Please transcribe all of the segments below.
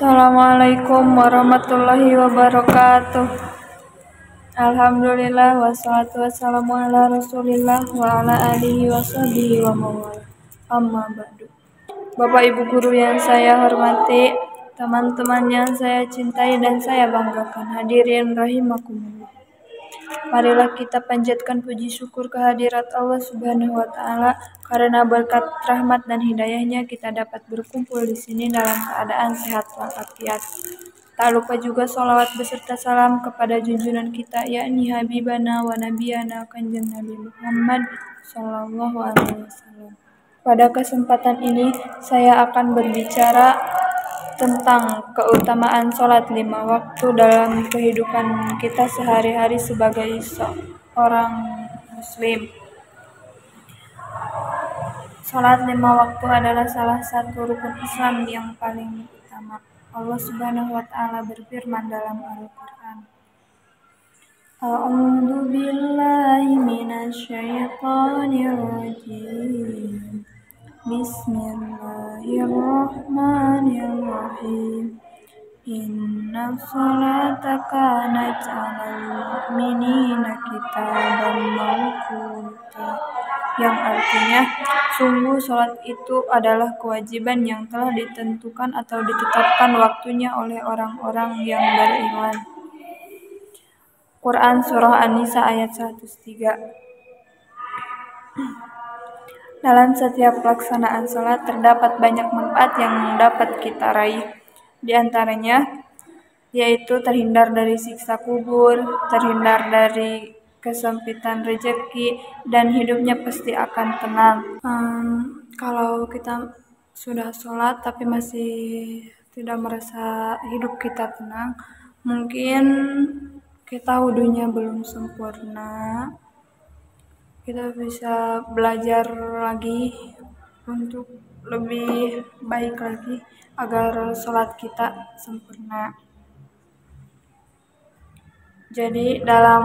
Assalamualaikum warahmatullahi wabarakatuh. Alhamdulillah wassalatu wassalamu ala rasulillah wa ala alihi washabihi wa mawala. Amma ba'du. Bapak Ibu guru yang saya hormati, teman-teman yang saya cintai dan saya banggakan, hadirin rahimakumullah. Marilah kita panjatkan puji syukur kehadirat Allah Subhanahu wa taala karena berkat rahmat dan hidayahnya kita dapat berkumpul di sini dalam keadaan sehat walafiat. Tak lupa juga sholawat beserta salam kepada junjungan kita yakni Habibana wa Nabiyana Kanjeng Nabi Muhammad Sallallahu Alaihi Wasallam. Pada kesempatan ini saya akan berbicara tentang keutamaan sholat 5 waktu dalam kehidupan kita sehari-hari sebagai seorang muslim. Sholat 5 waktu adalah salah satu rukun Islam yang paling utama. Allah Subhanahu wa taala berfirman dalam Al-Qur'an, A'udzu billahi minasy syaithanir rajim. Bismillahirrahmanirrahim. Inna sholata kanat 'alal mu'minina kitaban mawquta. Yang artinya, sungguh sholat itu adalah kewajiban yang telah ditentukan atau ditetapkan waktunya oleh orang-orang yang beriman. Quran Surah An-Nisa ayat 103. Dalam setiap pelaksanaan sholat terdapat banyak manfaat yang dapat kita raih. Di antaranya yaitu terhindar dari siksa kubur, terhindar dari kesempitan rezeki, dan hidupnya pasti akan tenang. Kalau kita sudah sholat tapi masih tidak merasa hidup kita tenang, mungkin kita wudunya belum sempurna. Kita bisa belajar lagi untuk lebih baik lagi agar sholat kita sempurna. Jadi dalam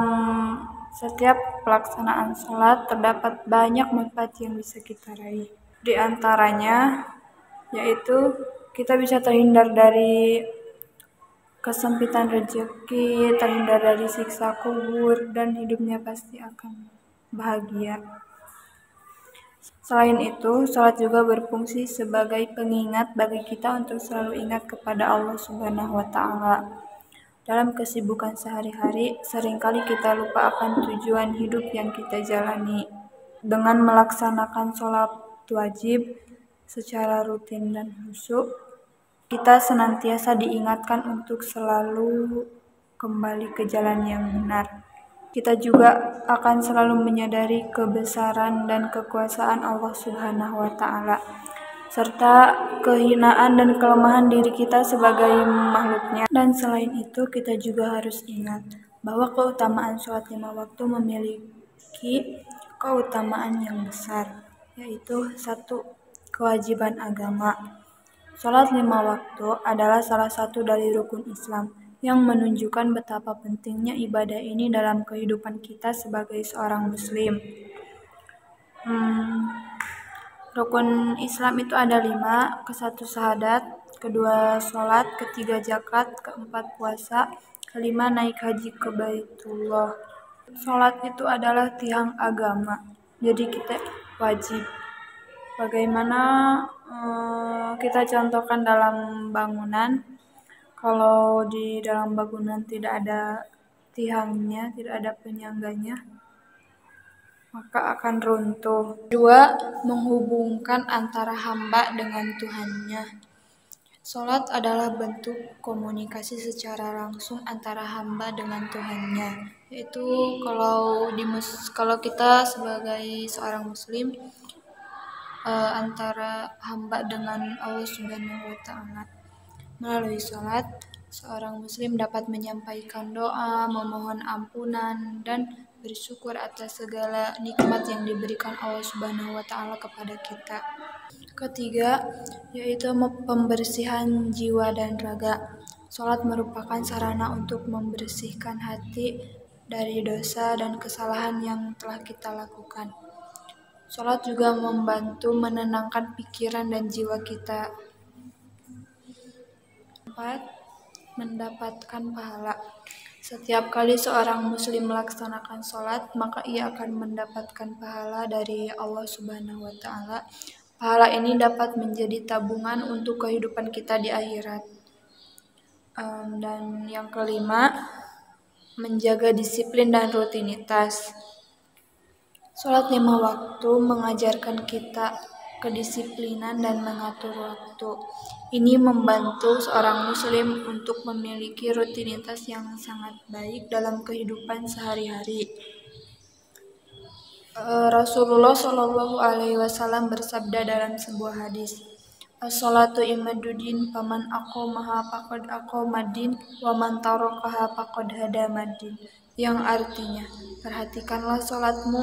setiap pelaksanaan sholat terdapat banyak manfaat yang bisa kita raih. Di antaranya yaitu kita bisa terhindar dari kesempitan rezeki, terhindar dari siksa kubur, dan hidupnya pasti akan bahagia. Selain itu, sholat juga berfungsi sebagai pengingat bagi kita untuk selalu ingat kepada Allah Subhanahu wa taala. Dalam kesibukan sehari-hari, seringkali kita lupa akan tujuan hidup yang kita jalani. Dengan melaksanakan sholat wajib secara rutin dan khusyuk, kita senantiasa diingatkan untuk selalu kembali ke jalan yang benar. Kita juga akan selalu menyadari kebesaran dan kekuasaan Allah Subhanahu wa taala serta kehinaan dan kelemahan diri kita sebagai makhluknya. Dan selain itu kita juga harus ingat bahwa keutamaan sholat 5 waktu memiliki keutamaan yang besar, yaitu 1. Kewajiban agama. Sholat 5 waktu adalah salah satu dari rukun Islam yang menunjukkan betapa pentingnya ibadah ini dalam kehidupan kita sebagai seorang muslim. Rukun Islam itu ada 5, ke-1 syahadat, kedua sholat, ketiga zakat, keempat puasa, kelima naik haji ke Baitullah. Sholat itu adalah tiang agama, jadi kita wajib. Bagaimana kita contohkan dalam bangunan, kalau di dalam bangunan tidak ada tiangnya, tidak ada penyangganya, maka akan runtuh. 2. Menghubungkan antara hamba dengan Tuhannya. Sholat adalah bentuk komunikasi secara langsung antara hamba dengan Tuhannya. Yaitu kalau kita sebagai seorang muslim, antara hamba dengan Allah Subhanahu wa taala. Melalui sholat, seorang muslim dapat menyampaikan doa, memohon ampunan, dan bersyukur atas segala nikmat yang diberikan Allah Subhanahu wa taala kepada kita. Ketiga, yaitu pembersihan jiwa dan raga. Sholat merupakan sarana untuk membersihkan hati dari dosa dan kesalahan yang telah kita lakukan. Sholat juga membantu menenangkan pikiran dan jiwa kita. 4. Mendapatkan pahala. Setiap kali seorang muslim melaksanakan sholat, maka ia akan mendapatkan pahala dari Allah Subhanahu wa Ta'ala. Pahala ini dapat menjadi tabungan untuk kehidupan kita di akhirat. Dan yang kelima, menjaga disiplin dan rutinitas. Sholat 5 waktu mengajarkan kita kedisiplinan dan mengatur waktu. Ini membantu seorang muslim untuk memiliki rutinitas yang sangat baik dalam kehidupan sehari-hari. Rasulullah Shallallahu Alaihi Wasallam bersabda dalam sebuah hadis, "As-sholatu imaduddin, paman aqomaha faqad aqomadin, wa man tarakaha faqad hadamadin." Yang artinya, perhatikanlah sholatmu,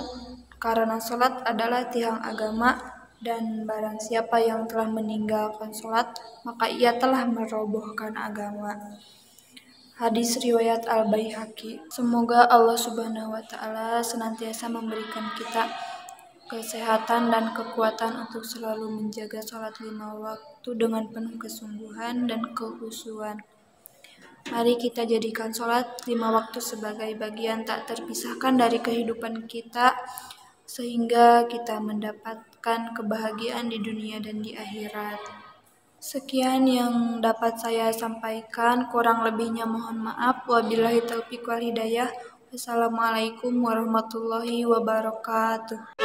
karena sholat adalah tiang agama, dan barang siapa yang telah meninggalkan sholat, maka ia telah merobohkan agama. Hadis riwayat Al-Baihaqi. Semoga Allah Subhanahu wa Ta'ala senantiasa memberikan kita kesehatan dan kekuatan untuk selalu menjaga sholat 5 waktu dengan penuh kesungguhan dan kekhusyuan. Mari kita jadikan sholat 5 waktu sebagai bagian tak terpisahkan dari kehidupan kita, sehingga kita mendapatkan kebahagiaan di dunia dan di akhirat. Sekian yang dapat saya sampaikan, kurang lebihnya mohon maaf. Wabillahi taufiq wal hidayah. Wassalamualaikum warahmatullahi wabarakatuh.